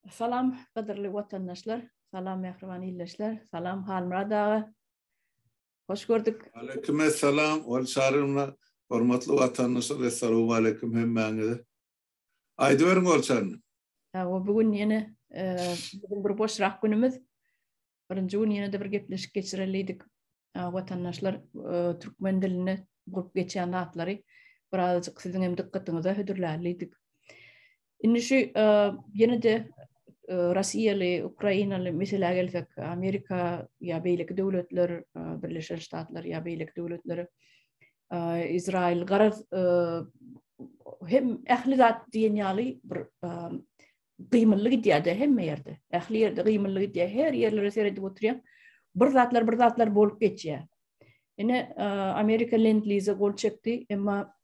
Salam kadirli vatandaşlar, salam mehriban illeşler, salam Halmurad ağa. Hoş gördük. Aleykümselam. Ol çağrımla hormatly vatandaşlar. Assalamu aleyküm hemmäňize. Aýdy beriň ol çağrını. O bugün yine bugün bir boşrak günümüz. Birinci gün yine de bir gepleşik geçireliydik. Vatandaşlar Türkmen diline gurup geçen atları birazcık sizin hem dikkatinize hödürlerliydik. Indi şu yine de Russiýaly, Ukrainaly mesele gelsek, Amerika ya beýleki döwletler, Birleşen Ştatlar ya beýleki döwletleri, İsrail garaz hem ähli zat diýenýaly bir gymyllyk diýýärdi hemme ýerde. Ähli ýerde gymyllyk diýär, her ýerlere seredip oturýar. Bir zatlar bolup geçýär. Ine Amerika Land-Lease gol çekdi, emma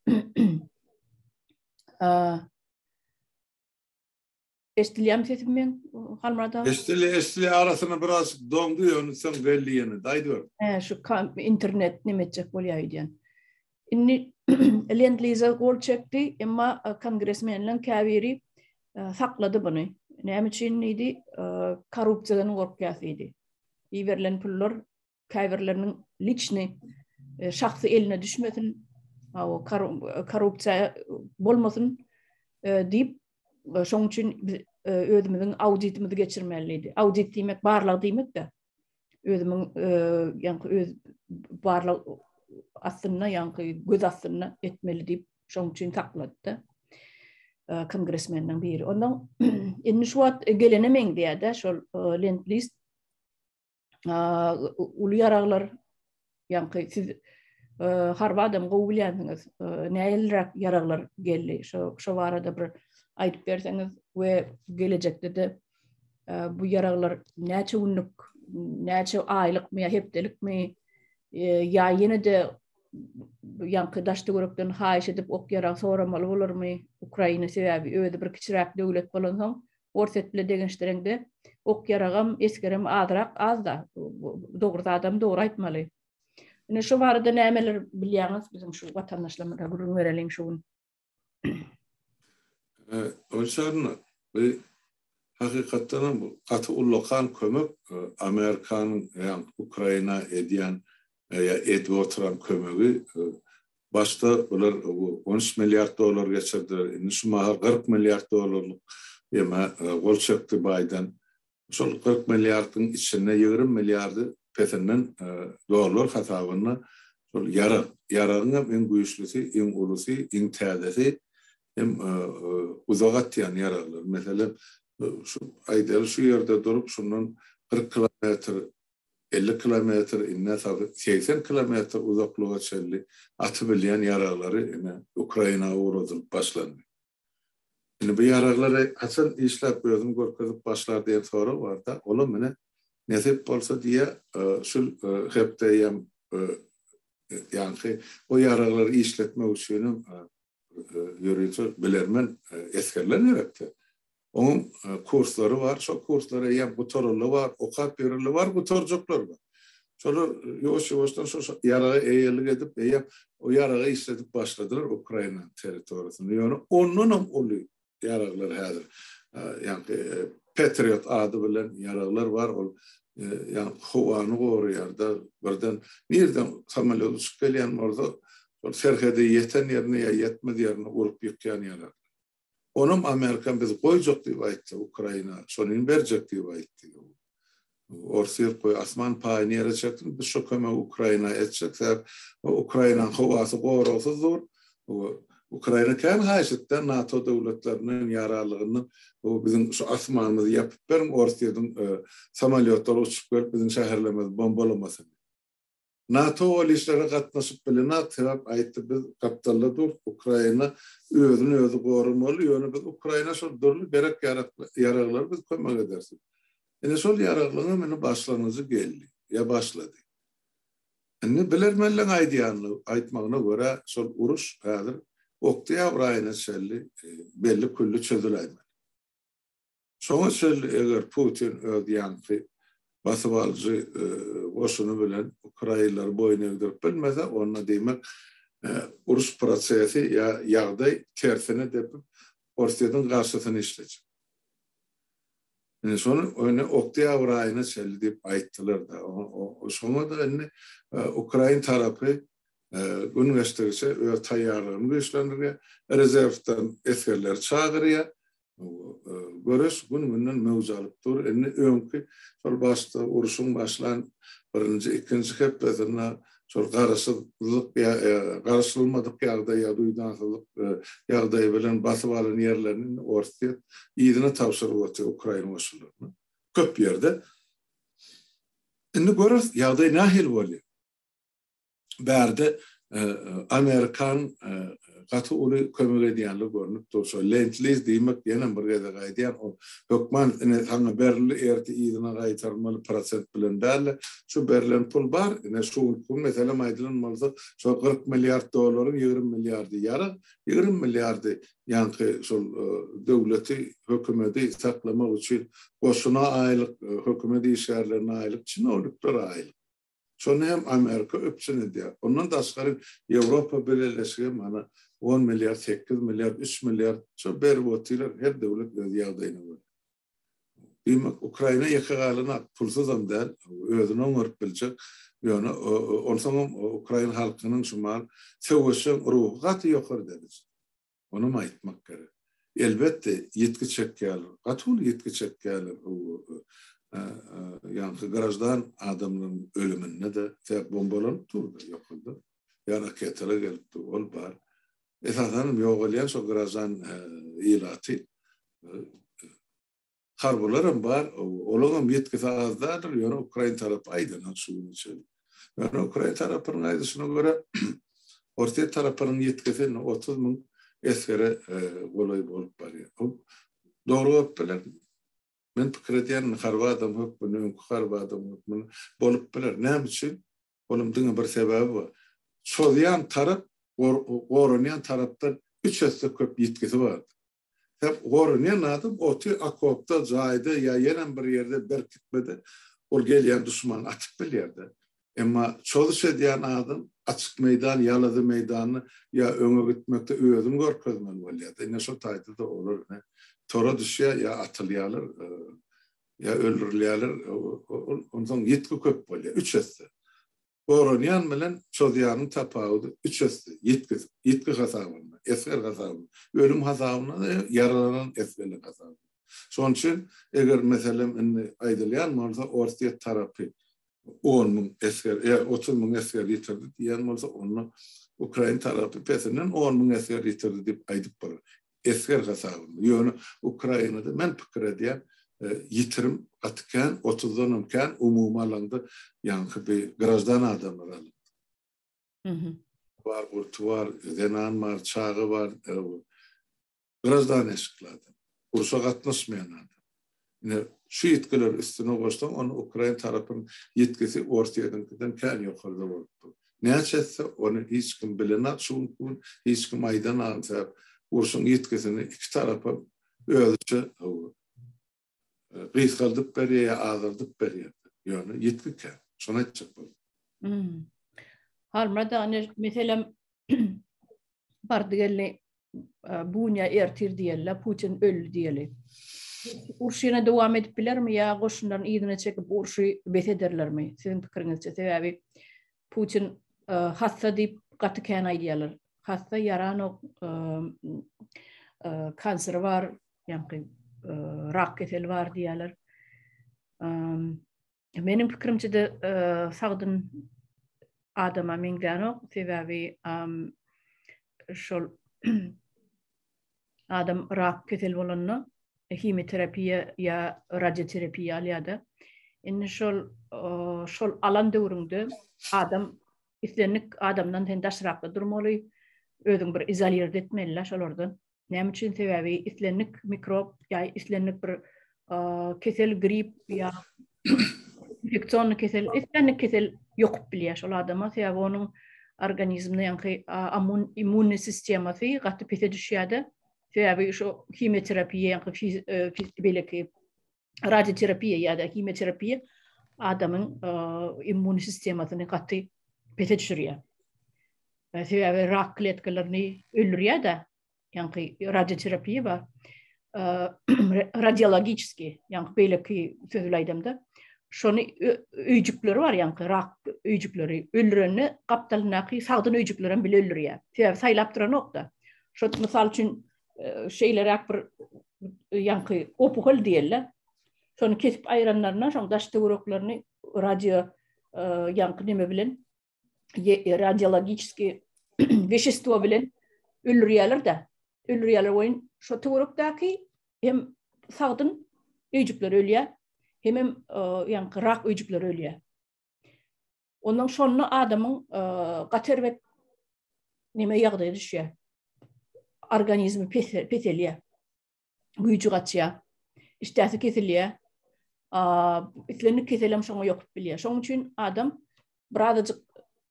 Estiliyam sesim Halmurad. Estili arasına biraz dondu onu sen belli yeni. Daydı. Şu internet nimetçek bolýar diýen. Inni Land-Lease gol çekdi, emma kongresmenler käbiri sakladı bunu. Näme üçin idi? Korrupsiýadan gorkýasy idi. Iwerlen pullar käbirleriniň liçni şahsy eline düşmesin, o korrupsiýa bolmasyn diýip şoň üçin özümiziň auditimizi geçirmeliydi. Audit diýmek barlyk diýmek de. Özümiň ýa-ni öz barlyk aslynda ýa-ni göz aslynda etmeli diýip şoň üçin saklady. Kongresmenden biri. Ondan indi şu wagt gelenemeň diýär-de şol Land-Lease uly ýaraglar ýa-ni siz harba adam gowy bilýänsiňiz. Näýeler ýaraglar geldi. Şo barada bir aýdyp berseňiz we gelecekde de bu ýaraglar näçe günlük, näçe aýlykmy ýa hepdelikmi ýa ýene de ýa-ni daşdy görekden haýyş edip ok ýarag soramaly bolarmy? Ukraina sebäbi öýde bir kiçiräk döwlet bolansoň orset bile degençlerinde ok ýaragam eskerem azda dogry adam dogry aýtmaly. Ine şu barada nämeler bilýäňiz bizim şu watandaşlarymyza gurulň bereliň şuň. Olşarna ve hakikaten bu katı ulokan kömük Amerika'nın yani Ukrayna ediyen edip oturan kömüğü başta bunlar 13 milyar dolar geçirdiler. Şu mahar 40 milyar dolarlık yeme gol çekti Biden. Sol 40 milyardın içine 20 milyardı petinden dolar hatabına sol yararının en güçlüsü, en ulusu, en täzesi hem uzagat yani yararlar. Mesela şu aydel şu yerde durup şundan 40 kilometre 50 kilometre inne 80 kilometre uzaklığa çelli atıbilyen yararları Ukrayna uğradıp başlandı. Şimdi bu yararları hasan işler bölüm görkezip başlar diye soru var da oğlum mene nesip olsa diye şu hepteyem yani o yararları işletme usulünün yürüyüşü bilermen eskerlenerekti. Onun kursları var, şu kurslara yem gutorlu var, okap yerli var, gutorcuklar var. Sonra yavaş-yavaştan şu yarağı eğerlik edip o yarağı işletip başladılar Ukrayna teritoriyasında. Yani onun oluyor yarağlar hazır. Yani Patriot adı bilen yarağlar var. Yani Huan'ı koruyor da birden nereden samalyotu çıkalayan orada serhede yeten yerine ya yetmedi yerine vurup yıkayan yarar. Onun Amerikan biz koyacak diye ayıttı Ukrayna. Sonun verecek diye ayıttı. Orsiyer koy asman payını yaratacak. Biz şu köme Ukrayna edecek. Ukrayna'nın havası korusu zor. Ukrayna kendi haşetten NATO devletlerinin yararlığını bizim şu asmanımızı yapıp verin. Orsiyer'den samalyotlar uçup verip bizim şehirlerimizi bombalamasın. NATO o işlere katlaşıp bile NATO ayıttı biz kaptalladık Ukrayna özünü korumalı. Yani biz Ukrayna şu durlu berek yararları biz koymak edersin. Yani sol yararlığına beni başlanıcı geldi. Ya başladı. Yani bilermellen aydiyanlı aytmağına göre sol uruş hadir. Oktiya Ukrayna şelli belli kullu çözülaydı. Sonra şelli eğer Putin ödyanki basıbalcı boşunu bilen Ukraynalılar boyun eğdirip bilmese onunla demek uruş prosesi ya yağday tersine depip Orsiye'den karşısını işleyecek. Sonra öyle oktyabr ayına çeldi deyip ayttılar da. Sonra da Ukrayna tarafı gün gösterirse tayyarlarını güçlendirge, rezervden eskerler çağırıyor. Görüş gününden mevzalıp dur. Önkü sol başta uruşun başlan birinci, ikinci hepsine sol karşılmadık yağda ya duydanlılık yağda bilen basıp alan yerlerinin ortaya iyidine tavsırılıyor Ukrayna usulüne. Köp yerde. Görüş yağda nahil oluyor. Berde Amerikan katı ulu kömür ediyenli görünüp dursa. Lentliz demek diyenem bir gede gaydiyen o hükman hangi berli erti iyidine gaytarmalı prosent bilen derle. Şu berlen pul var. Şu pul mesela maydılanmalı şu 40 milyar doların 20 milyardı yarı 20 milyardı yankı devleti hükümeti saklamak için boşuna aylık hükümeti işlerine aylık Çin oldukları aylık. Sonra hem Amerika öpsün diyor. Ondan da asgari Avrupa Birleşiği mana 10 milyar, 8 milyar, 3 milyar şu berbotiler her devlet ödeyağdayını var. Demek Ukrayna yakagalına pulsuz amdal özünü öngörüp bilecek. Yani ondan Ukrayna halkının şumal sevişen ruhu katı yukarı dediz. Onu aytmak gerek. Elbette yetki çekkeler. Katul yetki çekkeler. Yani garajdan adamın ölümüne de bombalanıp durdu, yapıldı. Yani raketler geldi, ol var. Esasen yoğulayan şu garajdan ilatı harbolarım var. Olanın yetkisi azdadır. Yani Ukrayna tarafı aydın suyun için. Yani Ukrayna tarafının aydısına göre ortaya tarafının yetkisi 30 bin eskere olay olup var. Doğru öpüler. Men pikrediyen harvadım hep bunu harvadım bunu bolup bilir. Ne için? Onun bir sebebi var. Soğuyan taraf, Orunyan taraftan 3 hafta köp yetkisi vardı. Hep Orunyan adım otu akopta zaydı ya yenen bir yerde berkitmedi. O gelen düşman atık bir yerde. Ama çalış ediyen adım açık meydan, yaladı meydanı ya öne gitmekte ödüm görkezmen valiyade. Ne şu taydı da olur ne. Tora düşüyor ya atılyalar ya öldürülüyorlar ondan yetki köp oluyor. 3 hafta. Orunyan bilen çocuğanın tapağıdı 3 hafta. Yetki hasabına, esker hasabına, ölüm hasabına da yaralanan eskerlik hasabına. Son için eğer mesela aydılyan olsa ortaya tarafı 10 bin esker, 30 bin esker yitirdi diyen olsa onu Ukrayna tarafı pesinin 10 bin esker yitirdi deyip aydıp barır. Esker hasabında. Yani Ukrayna'da men pikir ediyen yitirim atıken, 30'dan ömken umumi alanda yani bir garajdan adamlar alındı. Var, urtu var, zenan var, çağı var, garajdan eşikladı. Ursa katlaşmayan adam. Yine şu yetkiler üstüne koştum, onu Ukrayna tarafının yetkisi ortayadan kendi yukarıda oldu. Ne açıksa onu hiç kim bilinat, şunun hiç kim aydan alsa, Ursun yetkisini iki tarafa ölçü kıysaldık beriye, ağırdık beriye. Yani yetkike. Şuna edecek bu. Harmada hani mesela bardı gelli bunya ertir diyelle, Putin öldü diyelle. Urşuna devam edip bilir mi ya? Koşundan iyidine çekip Urşu bet ederler mi? Sizin fikrinizce sebebi Putin hasta deyip katı kenay diyorlar. Hasta yaran o kanser var, yani rak ketel var diyorlar. Benim fikrimce de sağdın adama mengden o sebebi şol adam rak ketel olanı kimyoterapiye ya radyoterapiye alıyada. İnne şol alan dövründe adam islenlik adamdan tendaş raklı durmalı. Ödün bir izolyer etmeliler şolordan. Nem için sebebi islenlik mikrop ya islenlik bir kesel grip ya infeksiyonlu kesel islenlik kesel yok biliyor şol adama sebebi onun organizmde yani immün sistemi katı pete düşüyordu. Sebebi şu kimyoterapiye yani belki radyoterapiye ya da kimyoterapiye adamın immün sistemini katı pete düşürüyor. Sebebi rak kletlerini öldürüyor da yani radyoterapiye var. radyologiski yani belki sözülaydımda şonu öýjükleri var yani rak öýjükleri öldüreni kaptalnaki sağdan öýjüklerin bile öldürüyor. Sebäbi saylap duran nokta. Şu misal üçün şeyler bir yani opuhol diýerler. Şonu kesip ayranlarına şonu daş töwereklerini radyo yani neme bilen radyologiski veşestvo bilen öldürýärler da. Öldürýärler oyun şu töwerekdäki hem sağdan öýjükler ölýär. Hem yani rak öýjükler ölýär. Ondan sonra adamın gaterwet neme ýagdaýy düşýär. Organizmi petelýär. Güýjü gatýar. İştäsi kesilýär. Itlerini keselem şoňa ýokup bilýär. Şoň üçin adam birazajyk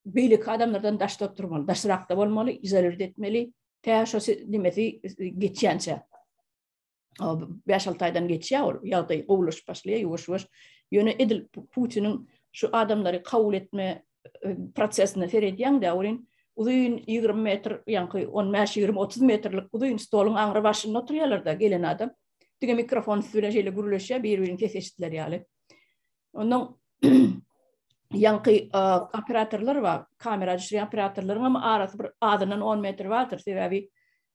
beýlik adamlardan daşlap durmaly, daşrakda bolmaly, izolert etmeli. Täşo nimesi geçýänçe. 5-6 aydan geçýär, ýagdaý gowulaş başlaýar, ýuwaş-ýuwaş. Ýöne edil Putinin şu adamlary kabul etme prosesine seredýän de orin uzun 20 metr, ýa-ni 15-20-30 metrlik uzun stoluň aňyry başynda oturýarlar da gelen adam. Dige mikrofon üstüne şeýle gürleşýär, bir-birini kesişdiler ýaly. Ondan ýa-ni operatorlar var, kamera düşürýän operatorlaryň ama arasy bir adynyň 10 metr bardyr. Sebäbi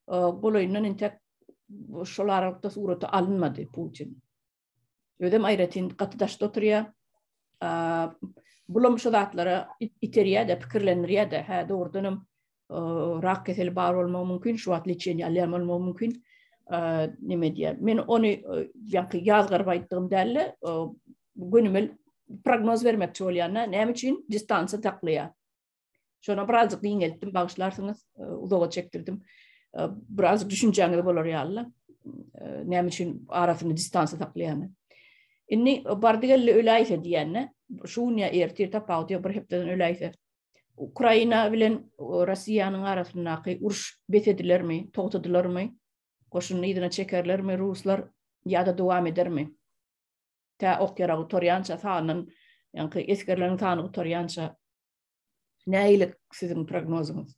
bolaýyndan intek şolar arasynda suraty alınmady Putin. Ödem aýratyn gatydaşda oturýar. Bulam şu zatlara iterýär de pikirlendirýär de. Ha dogrudanam rak keseli bar bolmagy mümkin, şu wagt liçeni alýarmaly mümkin. Nime diýär? Men onu ýazgar aýtdym dälle, gönümel prognoz bermekçi bolýanna, näme üçin distansiýa taklýar. Şona birazjyk diňeltdim, bagyşlarsyňyz, uzaga çekdirdim. Birazjyk düşünjäňiz bolar ýaly. Näme üçin arasyny distansiýa taklýarmy? Inni bardygalle öläýse diýenne, şuňa ertir tapawdy bir hepden öläýse. Ukraina bilen Russiýanyň arasyndaky uruş betedilermi, togtadylarmy? Koşun ýygyna çekerlermi Ruslar ýa-da dowam edermi? Ta okyara otorýança sanyň, ýa-ni eskerleriň sanyny otorýança näýlik siziň prognozuňyz?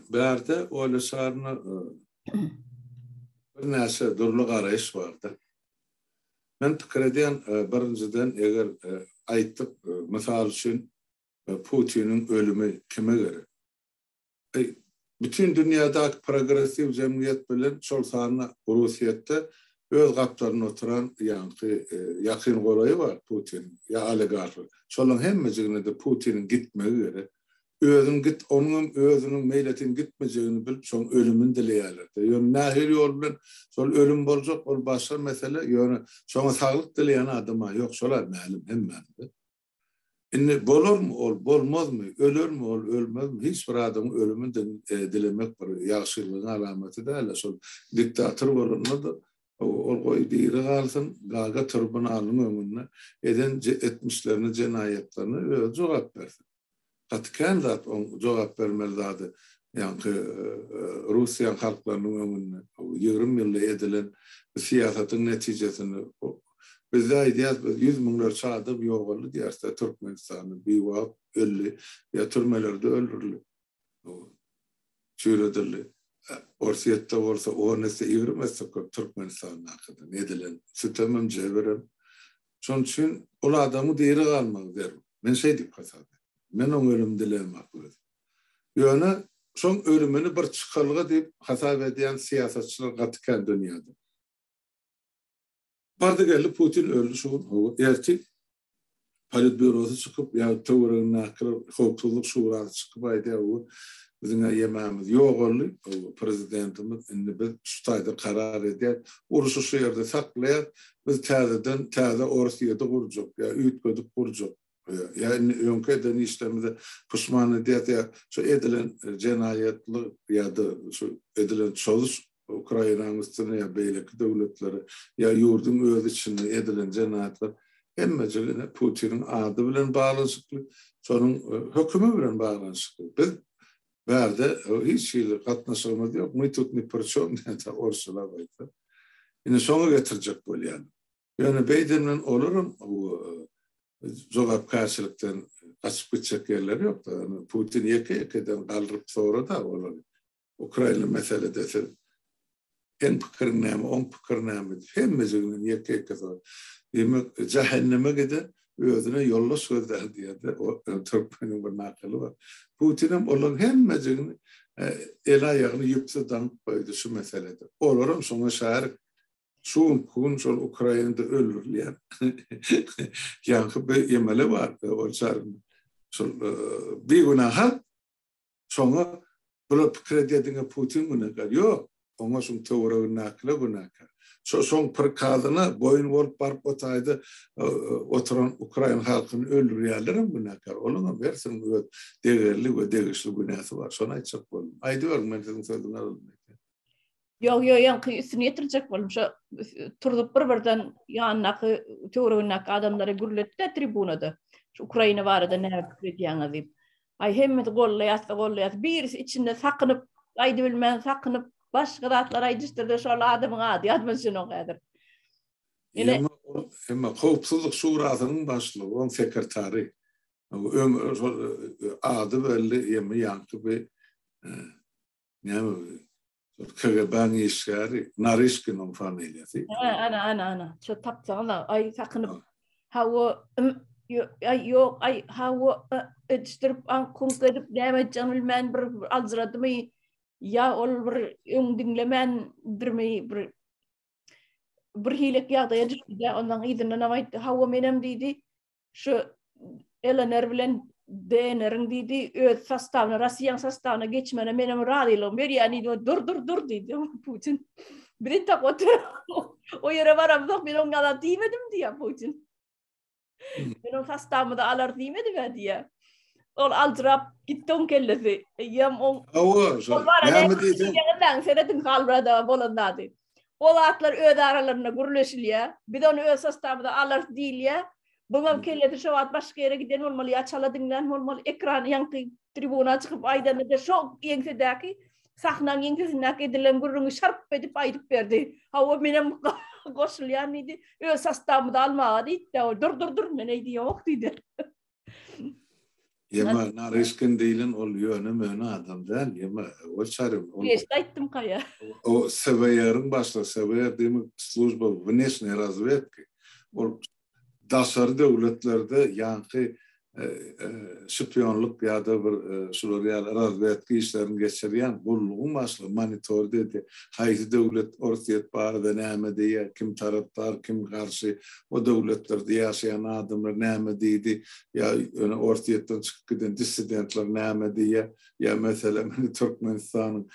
Bärde ola sarna bir näse durly garaýyş bardy. Men pikir edýän birinciden eger aýtdyk, mysal üçin Putinin ölümi kime gerek? Bütün dünyadaky progressiv jemgyýet bilen şol sanyna Russiýada öz gapdaryna oturan ýa-ni ýakyn golaýy bar Putin, ýa oligark. Şolaryň hemmejigine de Putinin gitmegi gerek. Onun özünün meýletin gitmejegini bilip şoň ölümini dileýärler. Ýöne nähir ýol bilen şol ölüm boljak, ol başga mesele. Ýöne şoňa saglyk dileýän adama ýok, şolar mälim hemmedi. Inni bolurmu ol, bolmazmy, ölürmü ol, ölmezmi? Hiç bir adamın ölümünü dilemek bir ýagşylygyň alamaty däl. Şol diktator bolanda da ol goý diýri galsyn, gaga turban alyň öňüne etmişlerini, jenaýetlerini öz jogap bersin. Katken zat on jogap bermeli zady. Ýa-ni Russiýa halklarynyň öňüne 20 ýyl edilen siýasatyň netijesini bizde aýdýar 100 miňler çadyp ýogaly diýerse Türkmenistany bir wagt ölli ýa türmelerde öldürüli. Çüredirli. Orsiýetde bolsa o näse ýürmese Türkmenistanyň hakynda edilen sütemem jeberem. Şoň üçin ol adamy diýeri galmagy der. Men şey diýip hasap. Men oň ölüm dilemek. Ýöne şoň ölümini bir çykarlyga diýip hasap edýän siýasatçylar gatken dünýäde. Bardygaly Putin öldü şoň erti politbürosu çykyp ýa töweregiň nakly howpsuzlyk şurasy çykyp aýdýar bu biziň ýemämiz ýok boldy. Prezidentimiz indi biz şu taýda karar edýär. Uruşy şu ýerde saklaýar. Biz täze Orsiýada gurjak ýa üýtgedip gurjak. Yani öňkeden işlemde pişman edýär. Şu edilen jenaýetli ýa-da şu edilen çalış Ukrainanyň üstüne ýa beýleki döwletleri ýa ýurdun öz içinde edilen jenaýetler hemmejigine Putinin ady bilen baglanşykly, şonuň hökümi bilen baglanşykly. Biz bärde hiç ýyly gatnaşmady ýok. My tut ni person da orşula baýta. Ine şoňa getirjek bolýar. Ýöne beýdenden olurum jogap karşılykdan gaçyp gitjek ýerler ýok da. Putin ýeke-ýekeden galdyryp sonra da olar. Ukraina meselede en pikirnäme, on pikirnäme hemmeziginin ýeke zor. Demek cehenneme gide özüne yolla sözler diýdi. O Türkmeniň bir nakaly bar. Putin'im olan hemmezigini el aýagyny ýüpse danıp goýdy şu meselede. Olaram soňa şäher şuň kun şol Ukrainada öldürilýän ýa-da bir emele bar. O şäher şol bir günah soňa bu pikir Putin günäkär. Ýok, oňa şuň töwre günäkle günäkär. Soň bir kadyna boyun bolup barıp otaýdy, oturan Ukraina halkyny öldürýärlerim günäkär. Olaňa bersin degerli we degişli günäsi bar. Şonu aýtjak boldum. Aýdyber men siziň sözüňizi aldyk. Yok ýa-ni üstüne ýetirjek boldum. Şo turdup bir-birden ýanynaky töwre günäki adamlara gürletdi tribunada. Şu Ukraina barada näme pikir edýäňiz diýip. Ay hemmet gollaýat. Birisi içinde sakınıp, aýdy bilmän sakınıp, başga zatlar aýdystyrdy şol adamyň ady ýadmasyn o gadyr. Emma Howpsuzlyk Şurasynyň başlygy, on sekretary. Ömür ady belli, ýa-da ýanky näme KGB'nin işgari, Narishkin'in familyası. Ana. Şu tapsağına, ay sakınıp, hava, yok, ay hava, etiştirip, ankunk edip, näme canılmen bir alzıradı ya ol bir dinlemen dirmeyi bir hilek ýagdaýa düşdi. Ondan ýydyna näme hava menem diýdi. Şu Elener bilen DNR'in diýdi, öz sastawyna, Russiýanyň sastawyna geçmene menem radylygym ber, ýani dur diýdi Putin. Bir tak otur. O ýere baramyk men oňa da diýmedim diýär Putin. Men o sastawymy da alar diýmedi we diýär. Ol aldrap gitdi kellesi. Ýam on. Näme diýdin? Ýa-da seredin halbrada bolanda. Ol atlar öz aralarına gürleşilýär. Bir onu öz sastawyda alar diýilýär. Buňam kelýär şu wagt başga ýere giden bolmaly, ýaçaladyndan bolmaly, ekran ýanky tribuna çykyp aýdanyda şok ýeňsedäki sahnaň ýeňsindäki edilen gürrüňi şarp edip aýdyp berdi. Hawa menem goşulýan idi. Öz sastawymda almagy diýdi. Dur men aýdy ýok diýdi. Ýema Narishkin diýilen ol ýöne adam däl. Ýema o çarym. Geçdi aýtdym kaýa. O SVR'ın başly SVR demek служба внешней разведки. Ol daşary döwletlerde ýanky şpionluk ýa-da bir şolary razvedka işlerini geçirýän bollugyň başly monitor dedi. Haýsy döwlet ortaýet barada näme diýär, kim tarapdar, kim garşy, o döwletlerde ýaşaýan adamlar näme diýdi, ýa ortaýetden çykyp giden dissidentler näme diýär, ýa meselem Türkmenistanyň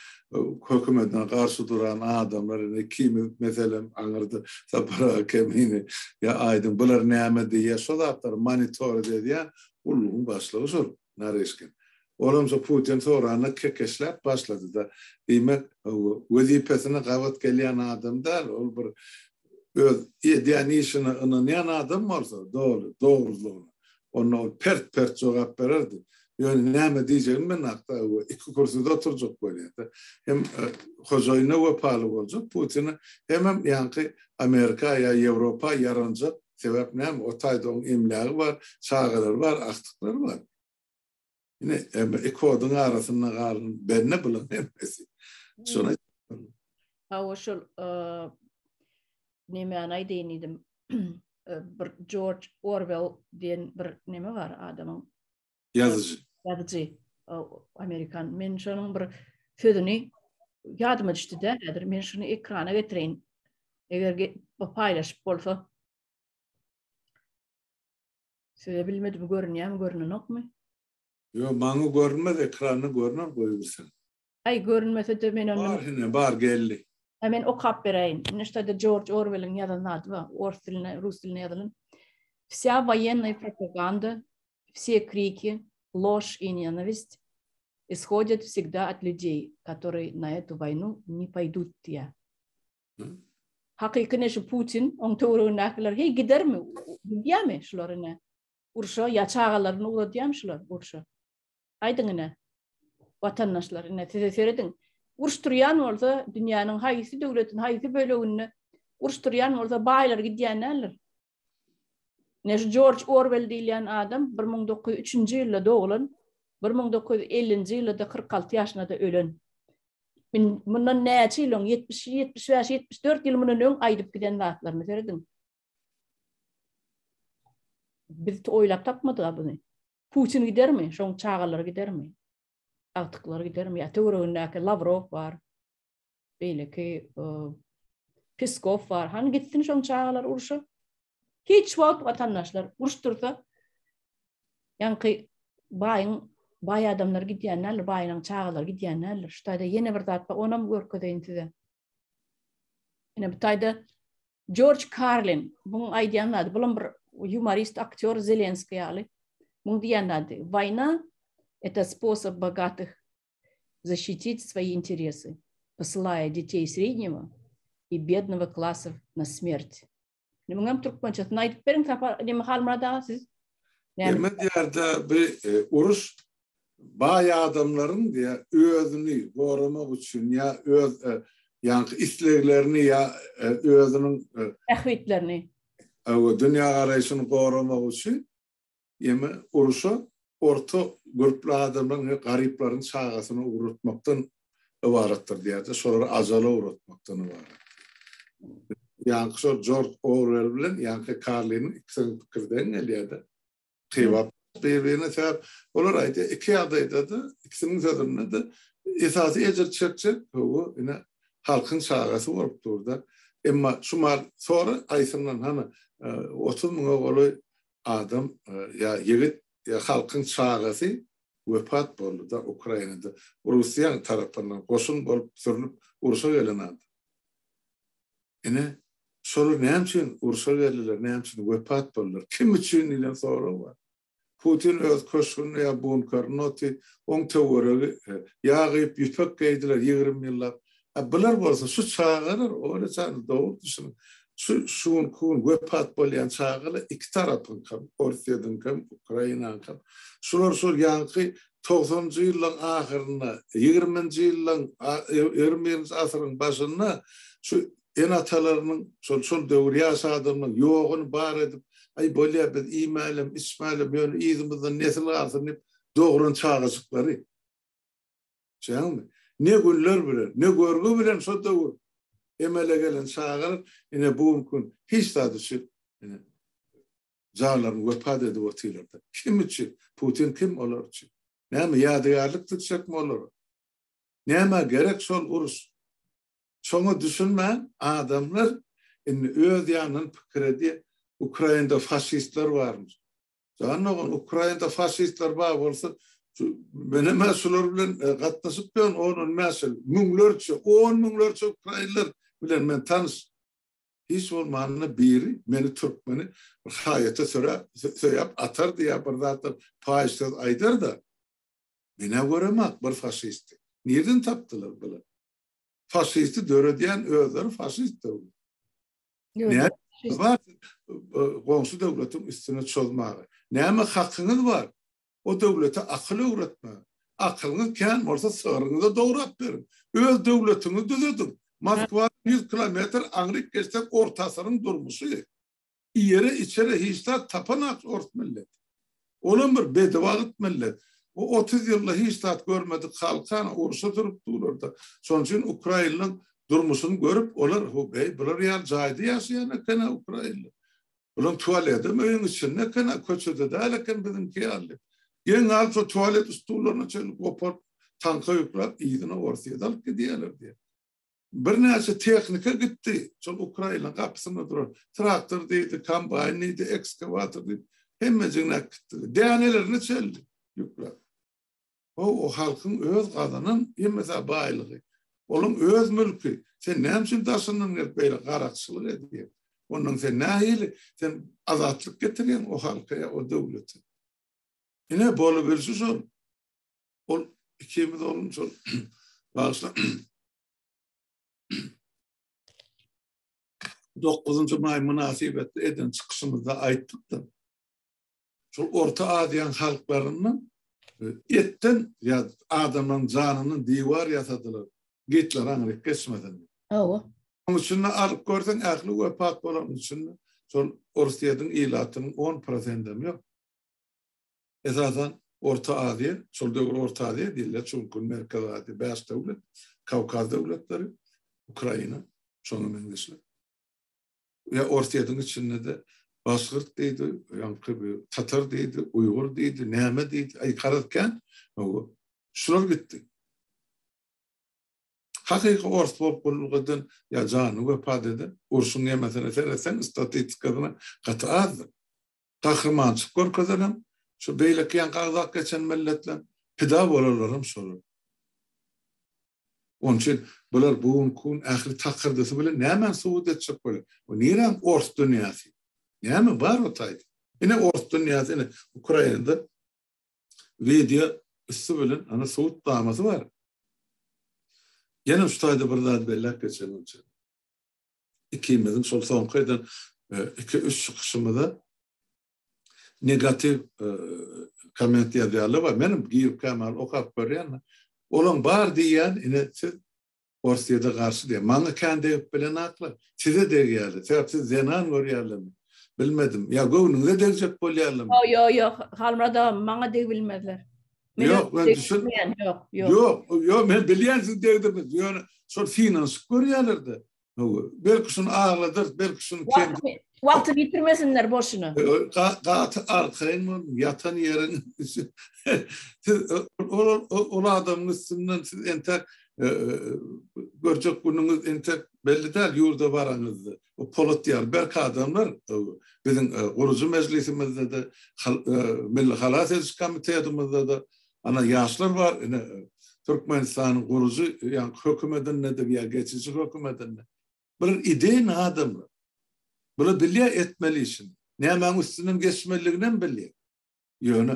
hökümetine garşy duran adamlar kim meselem aňyrdy sapara kemini ýa aýdym bular näme diýär, şol zatlar monitor edýär. Ulluğun başlığı şol, Narishkin. Olamsa Putin sorana kekeşlep başladı da. Demek, vazifesine gavat gelýän adam däl, ol bir edýän işini ynanýan adam bolsa, doğruluğuna. Onu pert jogap bererdi. Ýöne näme diýjegim men hakda iki kursyda oturjak bolýar. Hem hojaýyna wepaly boljak, Putin'i hemem ýanky Amerika ýa Ýewropa yaranjak. Sebep näme? O taýdyň emlägi bar, çağalar bar, aktyklary bar. Ýine iki odyň arasynda galyn benne bilen hemmesi. Şonu Hawa şol näme aýdyn idim. Bir George Orwell diýen bir näme bar adamyň ýazyjy. Amerikan. Men şonuň bir sözüni ýadyma düşdi-de, häzir men şunu ekrana getireýin. Eger paýlaşyp bolsa bilmedim, görünýärmi? Yo, maňa görünmez, ekrany görünür goýursan. Ay görünmese de men onu bar geldi. Men okap bereýin. Näşde de George Orwell'in ýazanady bar, rus diline ýazylan. Вся военная пропаганда, все крики, ложь и ненависть исходят всегда от людей, которые на эту войну не пойдут diýär. Hakykine şu Putin on töwregindäkiler hey gidermi? Diýärmi şolaryna? Urşa ýaçagalarını uladýam şolar urşa. Aýdyňyna watandaşlaryna seredin. Urşturýan bolsa dünýäniň haýsy döwletiň haýsy bölegini urşturýan bolsa baýlar gidýänler. Näşe George Orwell diýilen adam 1903-nji ýylda doğulan, 1950-nji ýylda 46 ýaşynda ölen. Bundan näçe ýyl 70, 75, 74 ýyl mundan öň aýdyp giden zatlaryny gördüm. Biz oýlap tapmadyk buny. Putin gidermi? Şoň çağalar gidermi? Agtyklar gidermi? Ýa-da Lavrov bar. Beýleki Peskov var. Han gitsin şoň çağalar uruşa. Hiç wagt watandaşlar uruştursa ýanky bay adamlar gidýänler, baylaň çağalar gidýänler. Şuýda ýene bir zat onam görkedeýin size. Ene bu taýda George Carlin, buň aýdýanlar, bulan bir юморист, актер Зеленский али. Мун диянады. Война – это способ богатых защитить свои интересы, посылая детей среднего и бедного классов на смерть. Ne mungam Türkmençe naýdyp beriň tapa ne halmada siz? Yemen yerde bir uruş bay adamların diye özünü korumak için ya öz yani isteklerini ya özünün ahwetlerini dünya arayışını korumak için yeme uruşa orta gruplu adamların gariplerin çağasını uğratmaktan ibarettir diye de sonra azala uğratmaktan ibaret. Yani George Orwell bilen yani Carlin'in ikisinin fikirden geliydi. Kıyvat birbirine sebep olur aydı. İki adaydı da ikisinin sözünde de esası ecir çekecek bu yine halkın çağası olup durdu. Ama şumal sonra aysından hani 30 bin oğlu adam ya yigit ya halkın çağası vefat oldu da Ukrayna'da Rusya tarafından koşun bolup sürünüp uruşa gelen yine soru ne için uruşa geldiler, ne için vefat oldular, kim için ile soru var. Putin öz koşunu ya bunker noti on teori yağıp yüpek geydiler 20 yıllar. Bunlar olsa şu çağırır öyle çağırır doğru düşünün. Şun kun vefat olayan çağırır iki tarafın kam Rusya'nın kam Ukrayna'nın kam. Şular yankı 90. yılın ahirine 20. yılın 20. asrın başına şu en atalarının sol devri yaşadığının yoğunu bar edip ay böyle bir imelim, ismelim, yani izimizden nesil artınıp doğrun çağızıkları. Şey mi? Ne günler bilen, ne görgü bilen so doğur. Emele gelen çağırır, yine bu mümkün hiç tadışı zarların vefat edip otiyorlar. Kim için? Putin kim olur için? Ne mi yadigarlık tutacak mı olur? Ne mi gerek sol urus? Sonra düşünmeyen adamlar öz yanın fikredi Ukrayna'da faşistler varmış. Zaten Ukrayna'da faşistler var olsa benim mesullar bilen katlaşıp ben onun mesul münglerçe 10 münglerçe Ukraynalılar bilen ben tanış. Hiç olmanına biri beni Türkmeni hayata söyleyip atar diye bir zaten faşistler aydar da bana göremek bir faşisti. Nereden taptılar böyle? Faşisti dörediyen özleri faşist devlet. Ne var? Komşu devletin üstüne çözmeyi. Ne mi hakkınız var? O devlete akıllı öğretme. Akılınız kendi varsa sığırınıza doğrap verin. Öz devletini düzedin. Moskva 100 kilometre Anglik geçsek ortasının durmuşu. İyere içeri hiçler tapanak ort millet. Onun bir bedevağıt millet. O 30 yılda hiç tat görmedik halkana ursa durup dururdu. Son için Ukrayna'nın durmuşunu görüp olar bular ya caydı yaşayan kana Ukrayna. Bunun tuvaleti möyün içinde kana köçede de alakan bizimki aldı. Gen alsa tuvalet stullarına çelip kopar tanka yüklep iyidine ortaya dalıp gidiyorlar diye. Bir neyse teknika gitti. Son Ukrayna kapısında durur. Traktör deydi, kambayn deydi, ekskavatör deydi. Hemmecine gitti. Deyanelerini çeldi yüklep. O halkın öz kadının mesela baylığı. Onun öz mülkü. Sen ne için taşının böyle karakçılık ediyor? Onun sen ne sen azatlık getiriyorsun o halkaya, o devlete. Yine böyle bir şey o ikimiz olmuş ol. Bağışla. 9. May münasebeti eden çıkışımızda ayttık da şu Orta Asya halklarının etten ya adamın canının divar yasadılar. Gitler anlık kesmeden. Onun için alıp görsen aklı vefat olan için son Rusya'nın ilatının 10%'im yok. Esasen Orta Asya, sol devre Orta Asya değil, çünkü Merkez Asya 5 devlet Kavkaz devletleri, Ukrayna, şonu mengisler. Ya Ortaydın içinde de Baskırt deydi, Tatar deydi, Uygur deydi, Neme deydi, ayıkarırken şular gitti. Hakiki Ors bolup bulungadın ya canı vefat edin, Ursun Nimet'ine teresen istatistikadına katı azdır. Kahramançık korkadanım, şu beylekiyen kağıdak geçen milletler pida bolarlarım sorur. Onun için bular buğun kun ahli takırdısı bile nemen suud edecek böyle. O niren Ors dünyası. Nemen var o taydı. Yine Ors dünyası, yine Ukrayna'da video üstü bilin, ana suud daması var. Yine şu tayda bir daha bellek geçen onun için. İkimizin sol son kaydan 2-3 çıkışımda negatif koment yazarlar var. Benim giyip Kemal okap görüyen olan var diyen yine siz Orsiye'de karşı diye. Bana kendi bilen aklı. Size de geldi. Siz zenan görüyorlar mı? Bilmedim. Ya gövünün ne derecek bolyarlar mı? Yok. Halmada bana de bilmediler. Yok ben düşün. Yok ben bilyen siz dedim. Yani sonra finans görüyorlardı. Belki şunu ağladır, belki şunu kendi. Vakti bitirmesinler boşuna. Gatı arkayın yatan yerin. O adamın üstünden siz entek görecek gününüz entek belli değil yurda varanızdı. O politiyar belki adamlar bizim kurucu meclisimizde de Milli Halat Edici Komitetimizde de ana yaşlar var. Türkmenistan'ın kurucu yani hükümetin nedir ya geçici hükümetin ne? Bunun ideyin adamlar. Bunu bilye etmeli için. Ne hemen üstünün geçmeliğinden bilye. Yani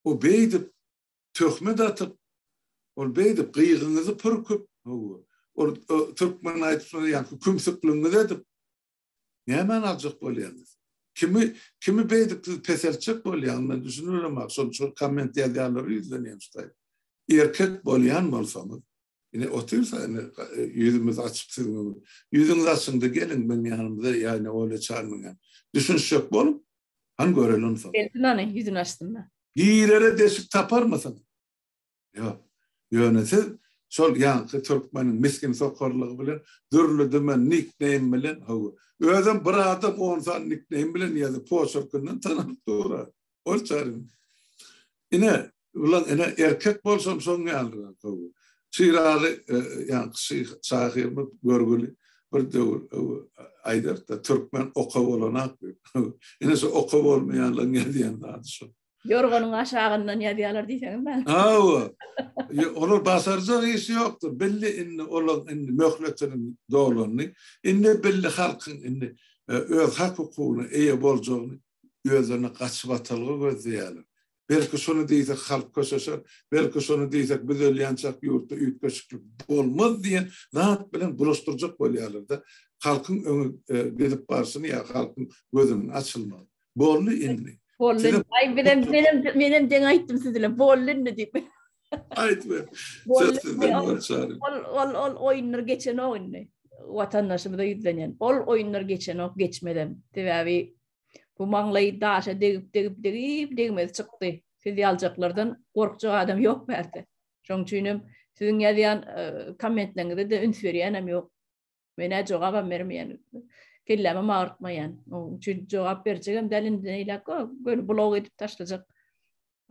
o beydip töhmet atıp o beydip kıyığınızı pırkıp o Türkmen ayıpsına yani kümsüklüğünü edip ne hemen alacak bolyanız. Kimi beydip peselçek bolyan ben düşünüyorum ama sonuçta koment yazarları izleniyorum işte. Erkek bolyan olsanız yine otursa yüzümüz açık sizin yüzünüz açın da gelin benim yanımda yani öyle çağırmayın. Düşünüş yok oğlum. Hangi görelim sana? Eltine yüzün açtın mı? Giyilere deşik tapar mı sana? Yok. Yönetiz sol yani Türkmenin miskin sokarlığı bilen dürlü dümen nickname bilen özüm bir adam 10 tane nickname bilen yazı poşurkundan tanıp doğru. O çağırın. Yine ulan erkek bolsam son geldi. Çiralı yani sahibimiz görgülü bir de aydır da Türkmen okav olanak yine şu okav olmayanlar ne diyen daha şu. Yorganın aşağından yazıyorlar diysen ben. Onu basaracak işi yoktur. Belli inni olan inni möhletinin doğulanını inni belli halkın öz hak hukukunu iyi bolcağını özlerine kaçıp atalığı gözleyelim. Belki şunu değilsek halk koşaşar, belki şunu değilsek biz ölyançak yurtta üyt köşüklük olmaz diyen rahat bilen bulaştıracak bolyalar da halkın gidip barsını ya halkın gözünün açılmalı. Bollu inni. Bollu. Ay benim den ayttım sizle. Bollu ne deyip. Aytma. Ol oyunlar geçen oyunu. Vatandaşımıza yüzlenen. Ol oyunlar geçen o geçmeden. Tevavi bu manglayı daşa degip çıktı. Sizi alacaklardan korkacak adam yok berdi. Şoň üçin sizin ýazýan kommentlerinize de üns berýän yok. Mene jogap bermeýän. Kelleme mağırtmayan. Onun için cevap vereceğim. Delinden eylak böyle blog edip taşlayacak.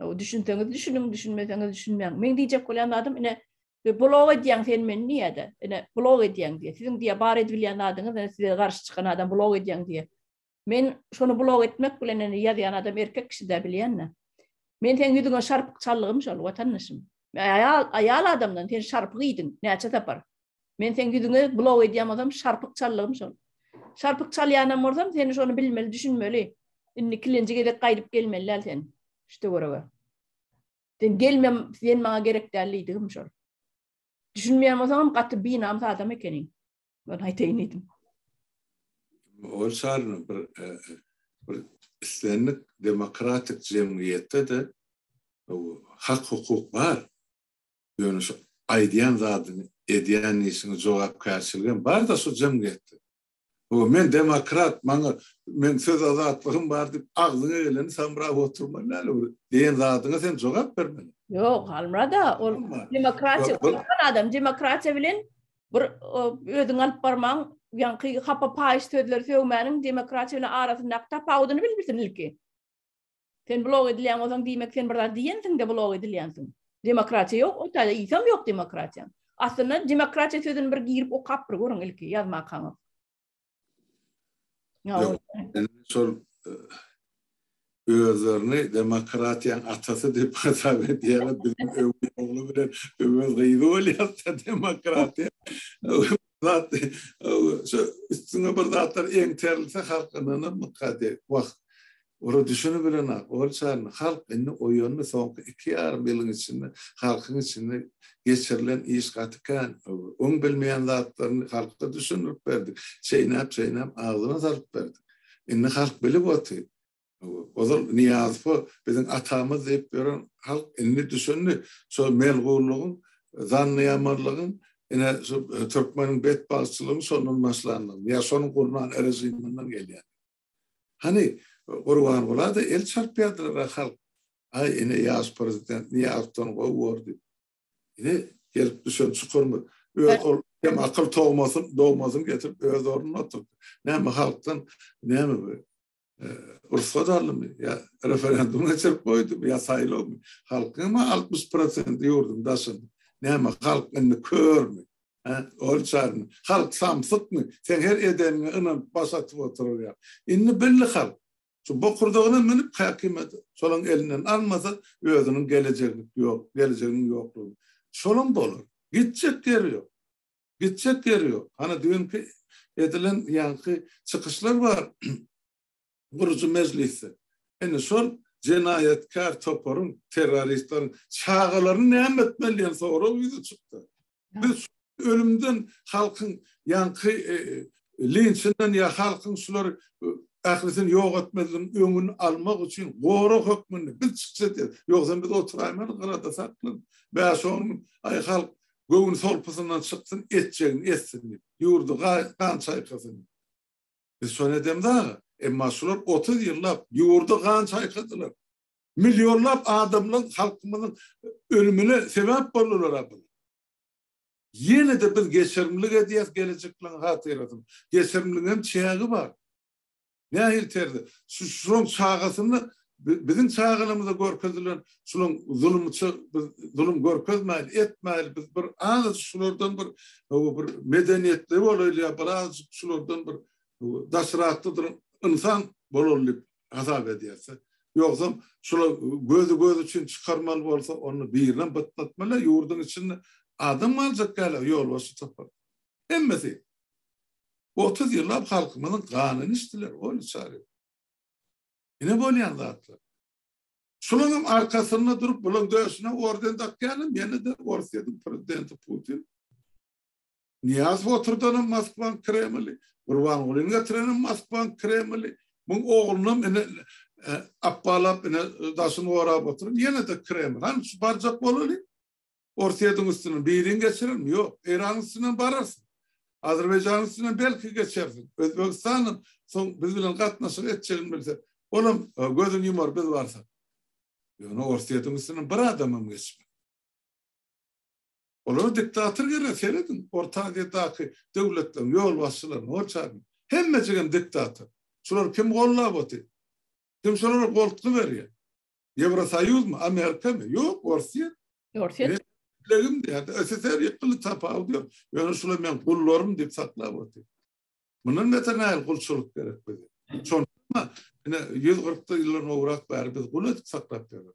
O düşünseniz düşünün, düşünmeseniz düşünmeyin. Ben diyecek olan adam yine blog ediyen sen men niye de? Yine blog ediyen diye. Sizin diye bar edilyen adınız size karşı çıkan adam blog ediyen diye. Men şonu blog etmek bilen yazyan adam erkek kişi de bilen ne? Men sen yüzüne şarpık çallığım şol vatandaşım. Ayal adamdan sen şarpıydın. Ne açı tapar? Men sen yüzüne blog ediyen adam şarpık çallığım şol. Şarpık çalyanam orsam sen şonu bilmeli, düşünmeli. İnni kilinci de kayıp gelmeliler sen. İşte oraya. Sen gelmem, sen bana gerek derliydim şol. Düşünmeyen olsam katı binam adam ekenin. Ben hayteynidim. O sarını bir istenlik demokratik cemiyette de hak hukuk var. Yani şu aydiyan zadını ediyen işini cevap karşılığın var da şu cemiyette. Men demokrat, men söz azatlığım var deyip ağzına geleni sen bravo oturmalı. Diyen zadına sen cevap vermeli. Yok, halmada ol demokrasiya adam demokrasiya bilen bir ödün alıp barmaň ýanky hapa paýyş sözleri söýmäniň demokrasiya bilen arasynda tapawdyny bilirsin ilki. Sen blog edilýän bolsaň diýmek sen birdar diýensiň de blog edilýänsiň. Demokrasiya ýok, o taýda isem ýok demokrasiya. Aslında demokrasiya sözüni bir girip o kapyr görüň ilki ýazma kaňyp. Yok, sor özlerini demokratiyanın atası deyip hasap ediyorlar. Bizim oğlu bilen ömür gıydı olyapsa demokratiya. Zaten üstüne bir zatlar en terlisi halkının mıkkadi. Onu düşünü bilen olsaydı halk inni oyununu sonki 2 yarım yılın içinde halkın içinde geçirilen iş katıkan onu bilmeyen zatlarını halkta düşünürüp verdik. Çeynep ağzına sarıp verdik. İnni halk bilip otuyor. O zaman niyazı bizim atamız deyip veren halk inni düşünü so melgurluğun, zannıyamarlığın yine Türkmen'in betbazçılığın sonun maslanlığın ya sonun kurunan ereziminden geliyor. Hani Orwan ola da el çarpyadylar halk. Ay ine ýaş prezident niyazdan goýurdy. Ine gelip düşen çukurmy? Hem akıl doğmasın getirip öz ornuna oturdu. Näme halktan näme bu? Urfadarlymy? Ya referendum geçirip koydu ya sayılı halkyma 60% ýurdum daşın. Näme halk indi körmü? Olçarmy? Halk samsytmy? Sen her edenine inan başatyp oturýar. Inni belli halk. Şu bokurduğuna minip hakimedi. Solun elinden almasa özünün geleceğinin yokluğu. Solun bolur. Gidecek geliyor. Hani dünkü edilen yankı çıkışlar var. Kurucu meclisi. Yani sol cenayetkar toporun, teröristlerin çağılarını ne etmeliyen sonra o yüzü çıktı. Biz ölümden halkın yankı linçinden ya halkın suları ahiretini yok etmediğin ömrünü almak için doğru hükmünü biz çıkacağız. Yoksa biz oturaymanı karada saklı. Veya sonra ay halk göğün solpasından çıksın etsin. Yurdu kan çaykasın. Biz son edem daha. Emmasılar 30 yıllar yurdu kan çaykadılar. Milyonlar adamların halkımızın ölümüne sebep olurlar abi. Yine de biz geçerimlik ediyaz geleceklerin hatıratın. Geçerimliğin çağı var. Ne hilterdi? Şunun çağısını bizim çağılımıza görkezdiler. Şunun zulüm görkezmeyil, etmeyil. Biz bir az şulardan bir medeniyetli olayla biraz şulardan bir daşıratlıdır insan bolurlup azap ediyse. Yoksa şular gözü için çıkarmalı olsa onu birden batlatmalı. Yurdun içinde adam alacak galiba yol başı tapar. Emmesi 30 yıllar halkımızın kanını içtiler. Öyle çağırıyor. Yine böyle yanlardılar. Şunun arkasında durup bunun dövüşüne orden takyanım. Yine de Rusya'nın prezidenti Putin. Niyaz oturdanın Moskvan Kremli. Urwan Ulin getirenin Moskvan Kremli. Bunun oğlunun appalap daşını uğrayıp oturun. Yine de Kreml. Hani şu barcak boluli. Rusya'nın üstünün birin geçirir mi? Yok. İran'ın üstünden bararsın. Azerbaycan'ın üstünden belki geçersin. Özbekistan'ın biz bilen katnaşık edeceğini bilse. Oğlum gözün yumar biz varsa. Yani Rusya'nın üstünden bir adamım geçme. Olur diktatör gere seyredin. Orta Asya'daki devletlerin, yol başçılarını, orçağını. Hemmecigen diktatör. Şular kim kollab otu? Kim şular koltuğu veriyor? Yevrosoyuz mu? Amerika mı? Yok, Rusya. Rusya. Legim diye. SSR yıkılı tapağı diyor. Yani şular ben kullarım deyip saklab otu. Bunun netenayel kulçuluk gerek bize. Sonra 140 yıllarına uğrak bari biz bunu saklab diyorlar.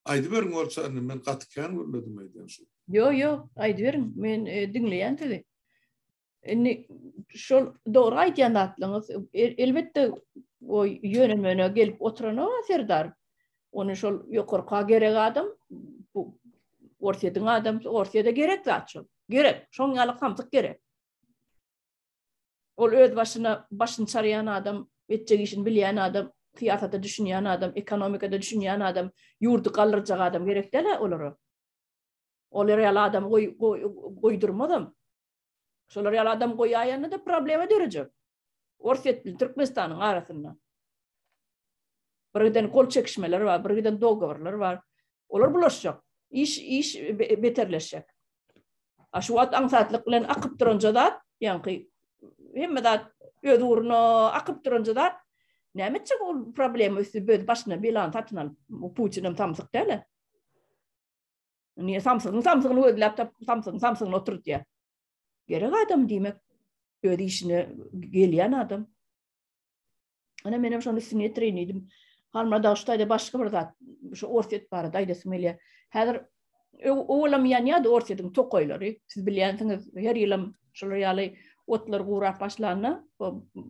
Aydı verin orçağını, ben katıkan vurladım aydan şu. Yo, aydı verin, ben dinleyen dedi. Şol doğru aydan atlığınız, elbette o yönelmene gelip oturana Serdar. Onu şol yokurka gerek adam, Orsya'dın adam, Orsya'da gerek zaten. Gerek, şon yalı kamtık gerek. Ol öz başını çarayan adam, etcek işin bilen adam, siyasata düşünýän adam, ekonomikada düşünýän adam, yurdu kaldıracak adam gerek dele olur. Olar ýaly adam goýdurmadym. Şolar ýaly adam goýýany da problema dörecek. Orset bilen Türkmenistanyň arasynda. birden kol çekişmeler var, birden dogavarlar var. Olar bulaşacak. İş beterleşecek. Şu at ansatlık bilen akıp durunca da yani hem de öd uğruna akıp durunca da ne etecek o problemi üstü böyle başına bilan tatınal Putin'in tamsık değil. Niye Samsung'un öd laptop Samsung'un oturdu ya. Gerek adam demek öd işine geliyen adam. Ana benim şonu üstüne treniydim. Halma da ustayda başka bir zat. Şu orset var da idesmeli. Hazır oğlam ya da orset'in tokoyları. Siz biliyorsunuz her yılım şöyle yalı otlar guğrap başlarına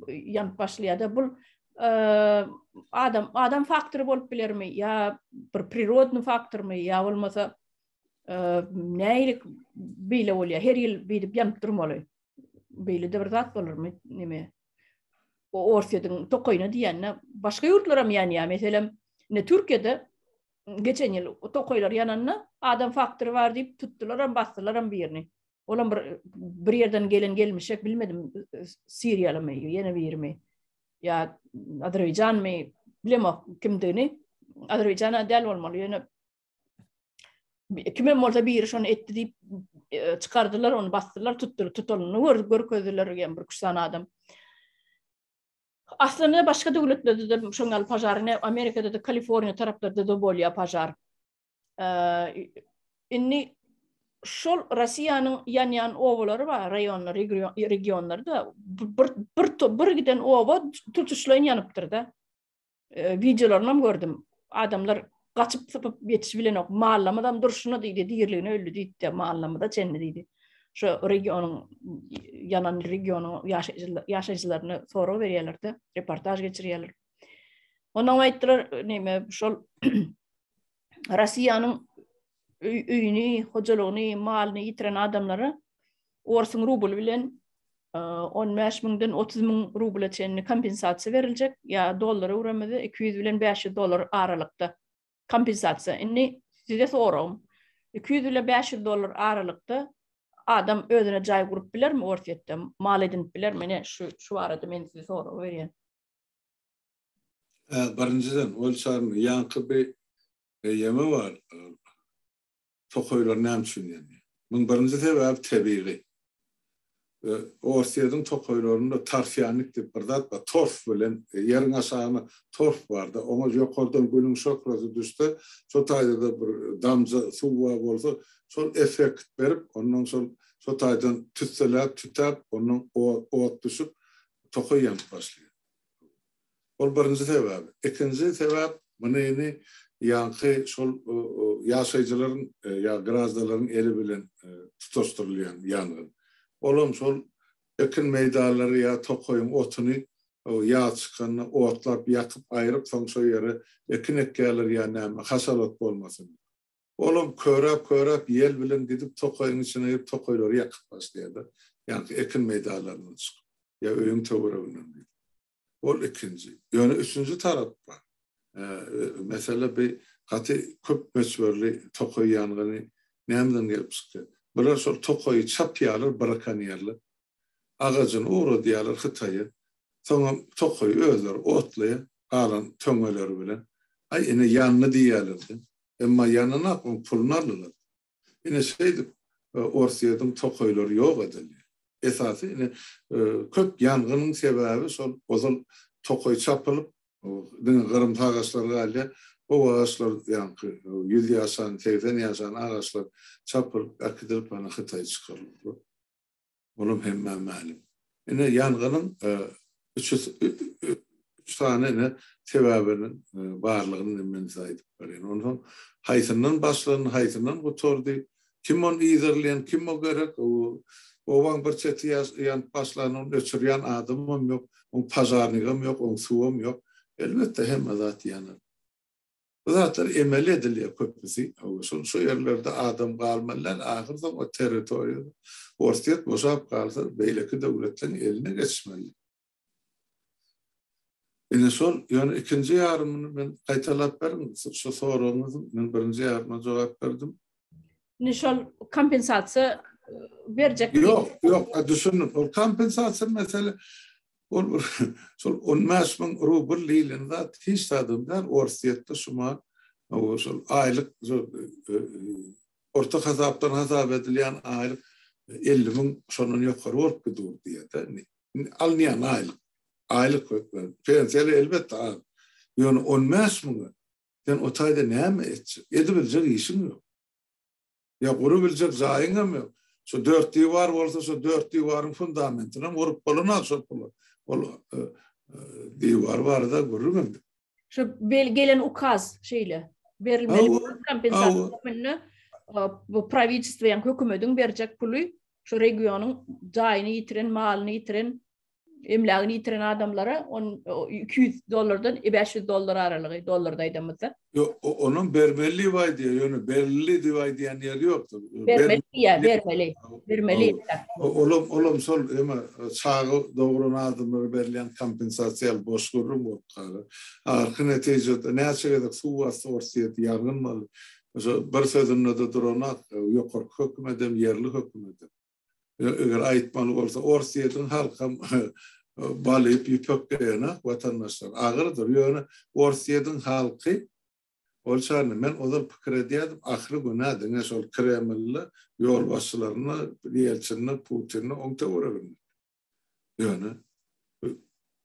yan başlayada bu adam faktörü bolup biler mi? Ya bir prirodny faktör mü? Ya olmasa neylik bile oluyor. Her yıl bilip yanıp durmalı. Bile de bir zat olur mu? Nime? O orset'in tokoyunu diyenle başka yurtlara mı yani ya? Mesela ne Türkiye'de geçen yıl o tokoylar yanına adam faktörü var deyip tuttular, bastılar bir yerini. Olan bir yerden gelmişek bilmedim Suriyalı mı, yeni bir yer mi? Ya Azerbaycan mı? Bilemem kimdiğini. Azerbaycan'a del olmalı. Yani kimin olsa bir yer şunu etti deyip çıkardılar, onu bastılar, tuttular. Gör közüler yani bir kuşsan adam. Aslında başka devletlerde de şungal pajarı, Amerika'da da Kaliforniya taraflarda da bolya pajar. İnni şol Rusya'nın yan ovaları var, rayonlar, regionlarda bir giden ova tutuşlayın yanıptır da. Videolarını gördüm. Adamlar kaçıp sıpıp yetişibilen ok. Mahallamadan duruşuna deydi, diyirliğine öldü deydi de mahallamada çenli deydi. Şu regionun, yanan regionun yaşayıcılarını soru veriyorlardı, reportaj geçiriyorlar. Ondan ayttılar, neyme, şol Rusya'nın üyünü, hocalığını, malını yitiren adamları orsun rubl bilen 15.000'den 30.000 rubla çenli kompensasiya verilecek. Ya dolara uğramadı 200 bilen 500 dolar aralıkta kompensasiya. Inni size sorum. 200 ile 500 dolar aralıkta adam özüne cay kurup bilir mi ortiyette? Mal edinip bilir mi? Ne şu arada men size sorum veriyen. Birinciden olsam yankı bir yeme var. Tokoylar ne için yani? Bunun birinci sebebi tabii. Orsiye'nin tokoylarında tarfiyanlık deyip bir zat var. Torf bilen, yerin aşağına torf vardı. Ona yukarıdan günün şokrası düştü. Şu tayda da bir damza su var olsa, sol efekt verip, ondan sonra şu taydan tütseler, tütep, ondan oğut düşüp, tokoy yanıp başlıyor. O birinci sebebi. İkinci sebep, bunu yeni yankı sol yaşayıcıların, ya grazdaların eli bilen tutuşturulayan yangın. Olam sol ekin meydaları ya tokoyun otunu yağ çıkanını otlap yakıp ayırıp son yere ekin ekkeler ya neyme hasalat olmasın. Olam körap yel bilen gidip tokoyun içine girip tokoyları yakıp başlayadı. Yani ekin meydalarından çıkıp ya öğün tavırından değil. O ikinci. Yani üçüncü taraf var. Mesela bir katı köp meçhurlu tokoy yangını nemden gelip çıktı. Bunlar sonra tokoyu çapyalar, bırakan yerler. Ağacın uğru diyorlar Hıtay'ı. Sonra tokoyu özler, otlayı, alan töngöleri bilen. Ay yine yanını diyorlardı. Ama yanına pulunu alırlar. Yine şeydi, Orsiye'den tokoyları yok ediliyor. Esası yine köp yangının sebebi sol ozal tokoy çapılıp, kırım ağaçlar galiba, o ağaçlar yankı 100 yaşan, 80 yaşan ağaçlar çapılıp akıdılıp bana Hıtay çıkarılır. Onun hemen malum. Yine yangının üç tane sebebinin varlığını hemen saydık. Onun haytından başlanan haytından bu tordu. Kim onu izlerleyen, kim o gerek? O van bir çeti yan başlanan öçüryan adamım yok. Onun pazarnığım yok, onun suğum yok. Elbette hem azat yanar. Zaten emel ediliyor köpüsü. Şu yerlerde adam kalmalar ahırda o teritoriyada ortaya boşap kalsa beyleki devletlerin eline geçmeli. Yine son yani ikinci yarımını ben kaytalap verdim. Şu sorunuzu ben birinci yarıma cevap verdim. Nişal kompensasiya verecek. Yok düşünün. O kompensasyon mesela Sol 15.000 rubl liylinde hiç adımdan orsiyette şuma o sol aylık orta hesaptan hesap edilen aylık 50.000 sonun yukarı olup gidiyor diye de almayan aylık pensiyeli elbette al. Yani 15.000 yani o tayda ne mi edecek? Edebilecek işin yok. Ya kurabilecek zayıngam yok. So 4 divar olsa so 4 divarın fundamentine vurup boluna sopula. Divar var da görürüm. Şu gelen ukaz şeyle verilmeli kompensasyon bu pravительство yani hükümetin verecek pulu şu regionun cayını yitiren, malını yitiren, emlakını yitiren adamlara $200'dan $500 aralığı dolardaydı. Yok onun berberliği var diye yani belli divay diyen yer yoktu. Vermeli. Olum sol ama sağı doğru adımları verilen kompensasyal boşluğum ortağı. Arka neticede ne açıkçası su vası orsiyeti yargın malı. Bir sözünde de durana yukarı hükümetim yerli hükümetim. Eğer ayıtmalı olsa orsiyetin halkam balayıp yüpökkeyene vatandaşlar ağırdır. Yani orsiyetin halkı olsaydı men odal pikir ediyordum. Ahırı günah ne sol Kreml'li yol başlarına, Yeltsin'le, Putin'le onta uğrarım. Yani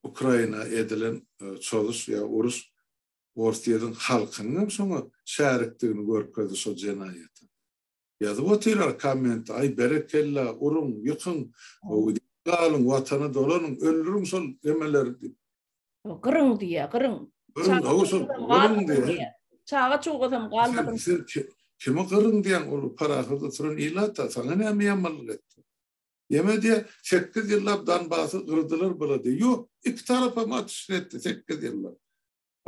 Ukrayna edilen çalış ya Urus orsiyetin halkının sonra şeriktiğini görkürdü so cenayeti. Ya da o tirar koment ay berekella urun yıkın o dalın vatanı dolanın öldürün sol emeler. Kırın diye kırın. Kırın diye. Çağa çok adam kalmadın. Sen kime kırın diyen o parakırda turun ilata sana ne mi yamallık etti. Yeme diye 8 yıllardan bazı kırdılar böyle diye. Yok iki tarafa mı atış etti 8 yıllar.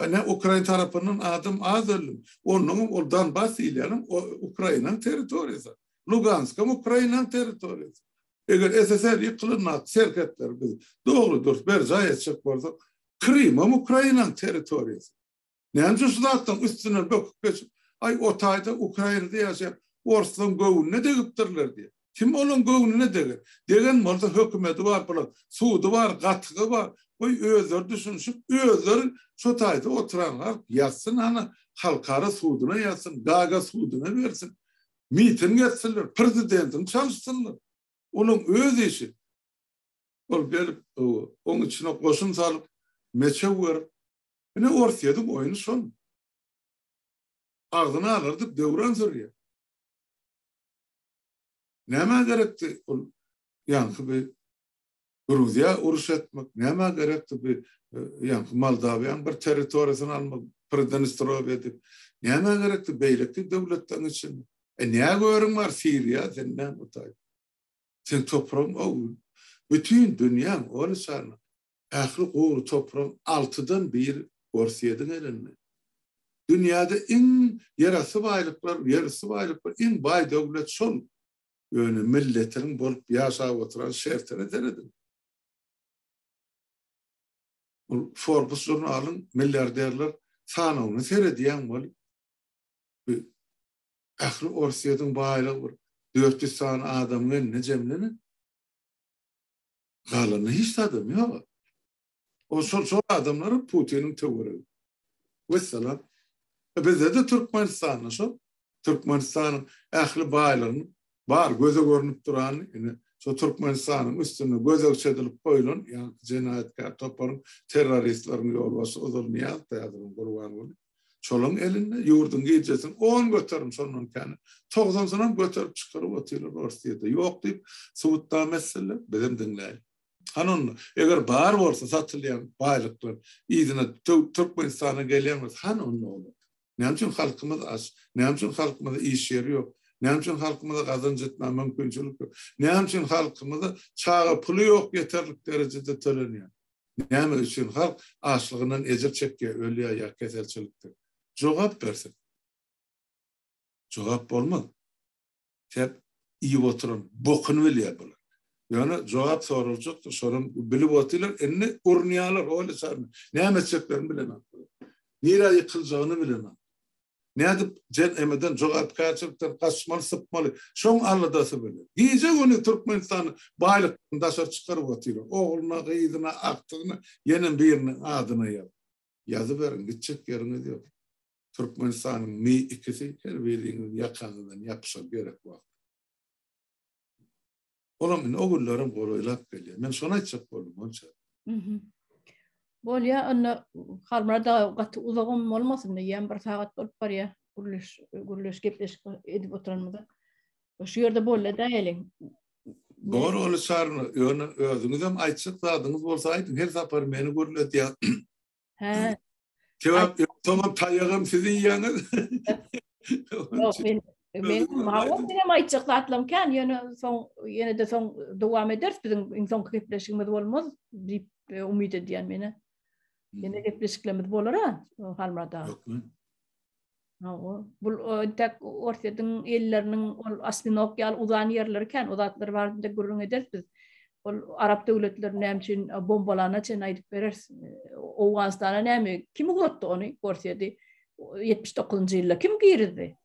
Ne Ukrayna tarafının adım az ölüm. Onun oradan bahsediyorum Ukrayna'nın teritorisi. Lugansk Ukrayna'nın teritorisi. Eğer SSR yıkılırsa serketler doğrudur. Berza'ya çıkvarsa Kırım Ukrayna'nın teritorisi. Ne anca üstüne bakıp ay o tayda Ukrayna'da yaşayan Orslan gövün ne deyiptirler diye. Kim olan gövün ne deyip? Degen malda hükümeti var falan. Suudu var, katığı var. Oy özler düşünüşüp özler şu tayda oturanlar yazsın ana halkara suuduna yazsın. Gaga suuduna versin. Miting etsinler. Prezidentin çalışsınlar. Onun öz işi. Ol gelip onun içine koşun salıp meçe var. Ne orsiyedin oyunu son. Ağzına alırdık devran soruyor. Neme gerekti? Yankı bir Gruzya uruş etmek. Neme gerekti bir yankı Moldavyan bir teritorisini almak. Pridnestrovya edip. Neme gerekti beylikli devletten için. Neye görün var Siriya? Sen ne mutay? Sen toprağın oğul. Bütün dünya onu sana. Ahlı uğru toprağın 6'dan 1 orsiyedin elinde. Dünyada en yarısı baylıklar, en bay devlet son yönü milletin bolup yaşa oturan şertine denedim. Forbes jurnalın milyarderler sanığını seyrediyen var. Ahlı orsiyedin baylığı var. 400 tane adamın önüne cemleni. Kalanı hiç tadım yok. O son adamların Putin'in tavırı. Vesselam. Bizde de Türkmenistan'ın şu. Türkmenistan'ın ahli baylarının var göze görünüp duran şu Türkmenistan'ın üstüne göze çedilip koyulun yani cinayetkar toparın teröristlerin yolbaşı odur niyaz dayadırın kurban bunu. Çolun elinde yurdun giyeceksin 10 götürüm sonun kendi. 90 sonra götürüp çıkarıp atıyorlar orsiyede. Yok deyip Suud'da mesele bizim dinleyin. Hanın eğer bağır olsa satılayan baylıklar izine Türkmenistan'a geliyemez hanın ne olur? Ne için halkımız az? Ne için halkımızda iş yeri yok? Ne için halkımızda kazanç etme mümkünçülük yok? Ne için halkımızda çağı pulu yok yeterlik derecede töreniyor? Ne için halk açlığından ecir çekiyor, ölüyor ya keselçiliktir? Cevap versin. Cevap olmaz. Hep iyi oturun, bokunu biliyor bunu. Yani cevap sorulacaktır. Sorun bilip otuyorlar, enine urniyalar öyle sarmıyor. Ne emedeceklerini bilemem. Nereye yıkılacağını bilemem. Ne edip cen emeden jogapkärçilikden kaçmaly, sypmaly. Şoň alladasy bilir. Gije onu Türkmenistan'ı baýlykdan daşar çıkaryp otyr. Oğluna, gyýdyna, aktygyna, ýene biriniň adyna ýazyp berin, gitjek ýerine diýip. Türkmenistan'ın mi ikisi her birinin yakınından yapışıp gerek var. Olamın oğullarım goloylap geliyor. Ben sonra açıp oldum onca. Bol ya anna harmada gatı uzağım olmasın da yan bir saat bolup bar ya guruluş gepleşip edip oturanmada. Şu yerde bolla da elin. Doğru olu sarını özünüz hem açık zadınız olsaydı her sapar meni gurulöt ya. He. Cevap yok tamam tayağım sizin yanınız. Yok ben mağlup benim açıkla atlamken yine de son devam ederiz bizim son gepleşigimiz olmaz deyip umut ediyen meni. Yine gepleşiklerimiz bolar ha halmada. Yok mu? Bu tek ortadan ellerinin Aspinokyal uzan yerlerken uzatlar var da gurrun ederiz biz. Arap devletlerinin hemçin bombalana çen aydıp veririz. Oğuzstan'a näme kim gottu onu Gorsya'da 79. yılda kim girdi?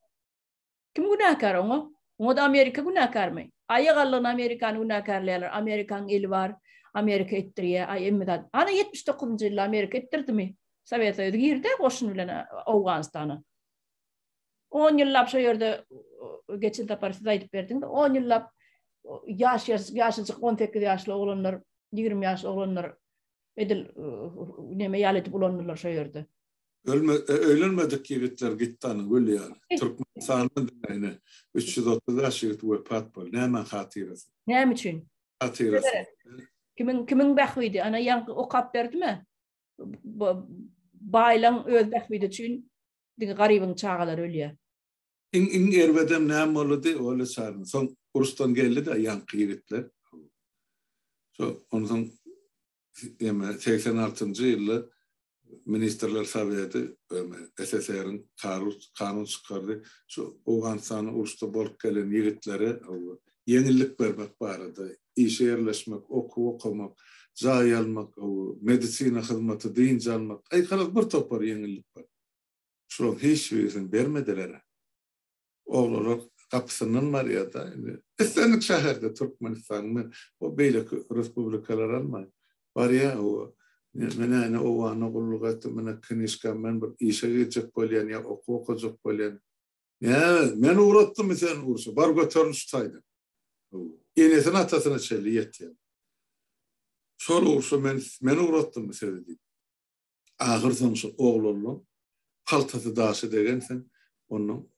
Kim günahkar onu? Onu da Amerika günahkar mı? Ayağallan Amerikan günahkarlar. Amerikan eli var. Amerika ettiriye. Ay emmedan. Ana 79. yılda Amerika ettirdi mi? Sovyetler girdi koşun bilen Oğuzstan'a. 10 yıllap şu yerde geçen taparsı aydıp verdin de 10 yıllap yaşıcık 18 yaşlı olanlar 20 yaşlı olanlar edil neme yaletip olanlar şu yerde. Ölmedik yigitler gitti anı öyle yani. Türkmenistan'ın yani 330 yaşlı vefat bol. Näme hatırası? Näme üçin? Hatırası. Kimin bahwidi? Ana yan o kap berdi mi? Baylan öz bahwidi üçin garibin çağalar ölüyor. İn ervedem näme boldy öyle sarın. Son Urustan geldi de yankı yigitler. Ondan 86. yılda Ministerler Sovyeti SSR'ın kanun çıkardı. Şu Oğuzstan'a Urus'ta bolup gelen yigitlere yenilik vermek barada. İşe yerleşmek, okumak, zayi almak, medisina hizmeti deyince almak. Aykaraz bir topar yenilik var. Şulan hiç birisini vermediler. Oğullar kapısının var ya da istenik şehirde Türkmenistan'ın o beylik respublikalar almayın. Var ya o menene o ana kulluk etti mene kinişken men bir işe gidecek bolyan ya okuyacak bolyan. Ya men uğrattım sen uğursa bar götürmüş tutaydı. Enesine atasına çelli yetti ya. Sonra uğursa men uğrattım sen dedi. Ağır sonuçta oğlum kaltası daşı degen sen onun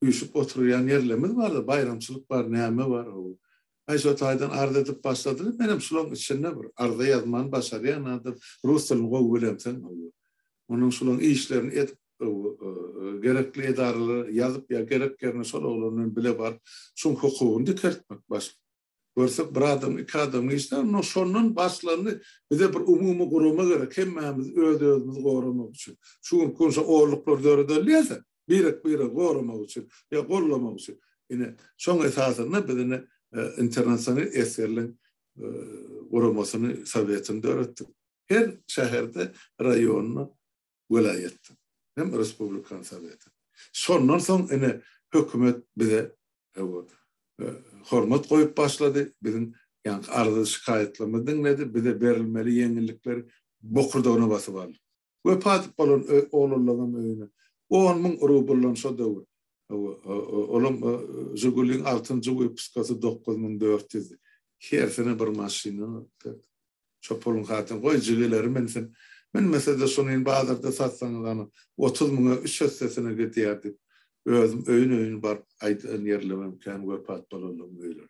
uyuşup oturuyan yerlerimiz vardı. Bayramçılık var, näme var. Ayşe Tay'dan arz edip başladı. Benim sulon içinde var. Arda yazman başarıyan adı Rus dilini qoğulemsen. Onun sulon işlerini edip gerekli idareleri yazıp ya gerek yerine sol oğlunun bile var. Şun hukukunu dikertmek başlı. Görsek bir adam, iki adam işte onun sonunun başlarını bize bir umumi kuruma göre kemmemiz, özümüz korumak için. Şun konuşa oğurluklar dörüdörlüyse birek korumak için ya kollamak için. Yine son esasında bizine internasyonel eserlerin korumasını Sovyet'inde öğrettik. Her şehirde, rayonunu, vilayette. Hem Respublikan Sovyet'i. Sondan son hükümet bize hormat koyup başladı. Bizim yani arada şikayetlerimi dinledi. Bize verilmeli yenilikleri bokurda onu basıp aldı. Ve patıp olan oğullarının öyüne. 10.000 rublon so dövür. Oğlum Zugul'in 6. выпускası 9.400. Her sene bir maşini çopolun katın koy jigileri men mesela sonun bazarda satsanız 30.000'a 300 sesine getiyerdi. Özüm öyün bar aytın yerlemem kan vepat bolalım öyle.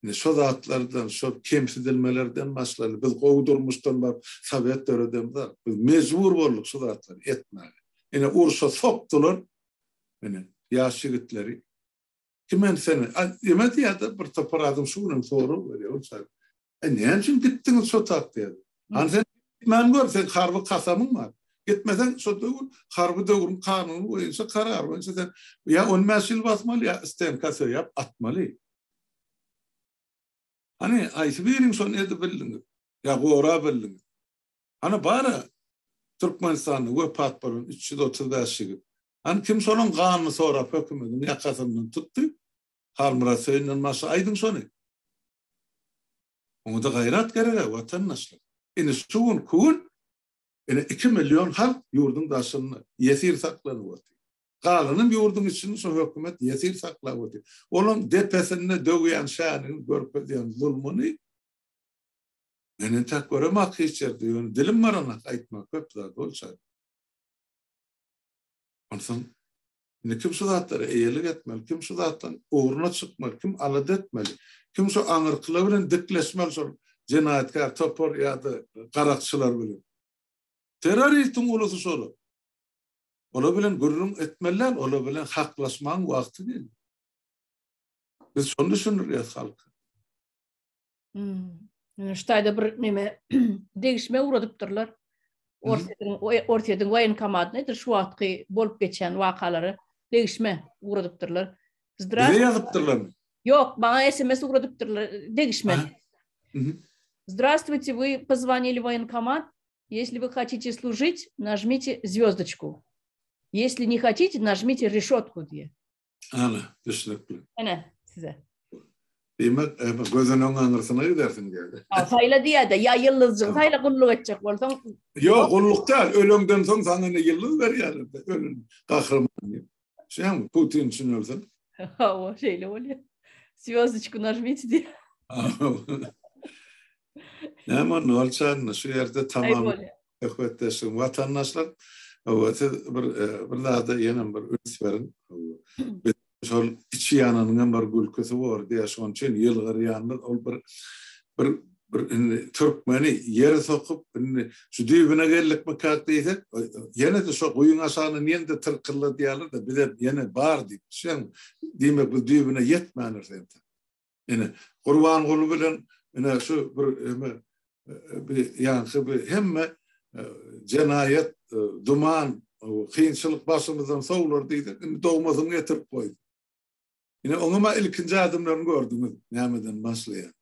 Ne şu zatlardan, şu kemsidilmelerden başladı. Biz qoğdurmuşdan bar Sovyet dövründen var. Biz mecbur bolduk şu zatlar etmeli. Yine Urus'a soktular. Yani yaş yigitleri. Kimen seni? Yemedi ya da bir tapar adım şunun soru veriyor. Ne için gittin şu taktı? Hani sen gitmen gör, sen harbi kasamın var. Gitmesen şu dövür, harbi dövürün kanunu oyunsa karar oyunsa sen ya 10 mesil basmalı ya isteyen kasa yap atmalı. Hani aysı birin son edip bildin. Ya gora bildin. Hani bana Türkmenistan'da ve patparın 335 yigit. Hani kim sonun kanını sonra hükümetin yakasından tuttu. Halmıra söylenmesi aydın sonu. Onu da gayret gerek vatandaşlar. Yani suğun kuğun 2 milyon halk yurdun daşını yesir saklanıyor. Kalanın yurdun içinde son hükümet yesir saklanıyor. Onun depesine dögüyen şanını görpediyen zulmunu benim tek göremek içerdi. Dilim marana aytmak köpler olsa. Ondan kim sudatları eyelik etmeli, kim sudattan uğruna çıkmalı, kim alıd etmeli, kim şu anırkıla dikleşmeli sonra cinayetkar, topor ya da karakçılar bilen. Teröristin ulusu soru. Ola bilen gururun etmeliler, ola bilen haklaşmanın vakti değil. Biz şunu düşünürüz halkı. Ştayda bir neme değişme uğradıptırlar. Ortadan vayın kamat nedir şu vaktı bolup geçen vakaları değişme uğradıptırlar. Bize yazıptırlar mı? Yok, bana SMS uğradıptırlar. Değişme. Здравствуйте, вы позвонили в военкомат. Если вы хотите служить, нажмите звездочку. Если не хотите, нажмите решетку diye. Ana, düşünüklü. Ana, size. Demek gözünün anırsına gidersin geldi. Sayla diye de ya yıldızcın, sayla kulluk edecek olsan. Yok, kulluk değil. Ölümden sonra sana ne yıldız ver yani. Ölüm, kahraman diye. Şey mi? Putin için ölsen. O şeyle oluyor. Звездочку нажмите diye. Ne ama ne olacağını şu yerde tamam. Ekvetleşsin vatandaşlar. Bir daha da yine bir üns verin. Sol içi yanının bir gülküsü var diye son için yıllar yanında bir Türkmeni yere sokup şu düğüne geldik mi kalktıysak yine de şu oyun aşağının yine de tırkırlı diyorlar da bir de yine bağır deyip sen demek bu düğüne yetmeyenir zaten. Yani kurban kulu bilen yine şu bir yani hem cenayet, duman, kıyınçılık başımızdan soğulur deydik. Doğmasını getirip koydu. Yine onuma ilkinci adımlarını gördünüz. Neymeden başlayan.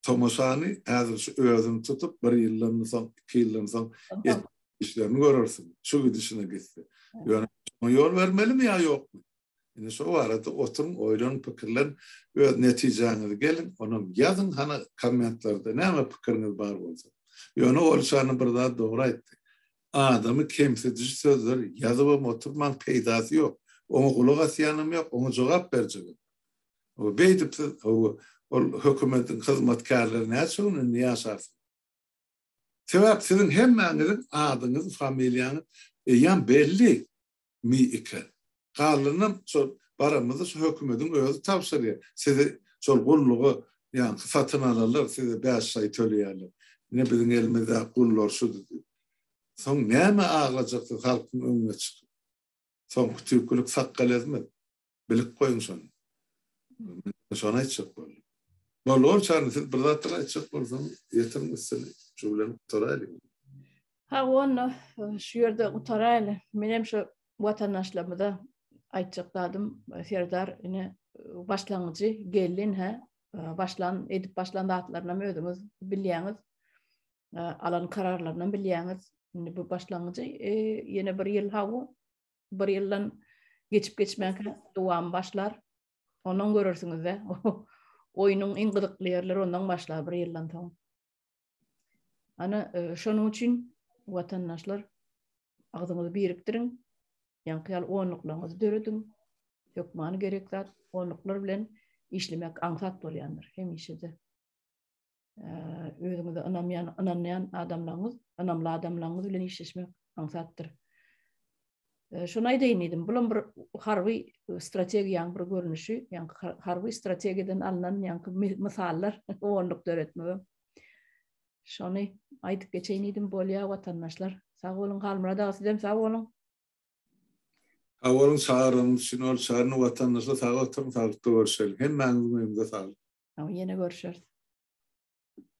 Tomasani hazır özünü tutup bir yıllarını son, 2 yıllarını son işlerini görürsün. Şu gidişine gitti. Yani yol vermeli mi ya yok mu? Yine şu arada oturun, oylun, fikirlerin neticeniz gelin. Onu yazın hani komentlerde ne fikriniz var olsa. Yani oluşanı bir daha doğru etti. Adamı kemsedici sözler yazıp oturman peydası yok. Onu kulak asyanım yok, onu cevap vereceğim. O beydip o hükümetin hizmetkarlarına açığını niye aşarsın? Sebep sizin hemenizin adınız, familyanız yan belli mi iken. Karlarının paramızı hükümetin özü tavsırıyor. Size kulluğu yani satın alırlar, size 5 say töleyerler. Ne bilin elimizde kullar şu dedi. Son ne mi ağlayacaktı halkın önüne çıktı? Son Türkülük sakkal etmedi. Bilip koyun sonra. Sonra hiç çık böyle. Böyle olacağını siz bir daha çık olsanız yetirmişsiniz. Cümleni kurtarayım. Ha onu şu yerde kurtarayım. Benim şu vatandaşlarımda aytacaklarım Serdar yine başlangıcı gelin başlandı atlarına mı ödümüz biliyorsunuz. Alan kararlarından biliyorsunuz. Bu başlangıcı yine bir yıl havu. Bir yıldan geçip geçmeyken duam başlar. Ondan görürsünüz de. Oyunun en gıdıklı yerleri ondan başlar bir yıldan tamam. Ana şunun için vatandaşlar ağzınızı biriktirin. Yankıyal onluklarınızı dörüdün. Yokmanı gerekler. Onluklar bilen işlemek ansat dolayandır. Hem işede. Özünüzü anlayan anamlı adamlarınız bilen işleşmek ansattır. Şuna değindim. Bunun bir harbi stratejiyan bir görünüşü, yani harbi stratejiden alınan yankı misallar onluk öğretmeye. Şunu aytıp geçeydim bolya vatandaşlar. Sağ olun Halmıra da sizden sağ olun. Sağ olun çağırın, şunu çağırın vatandaşlar sağ olun, sağlıklı görüşelim. Hem ben de sağ olun. Yine görüşürüz.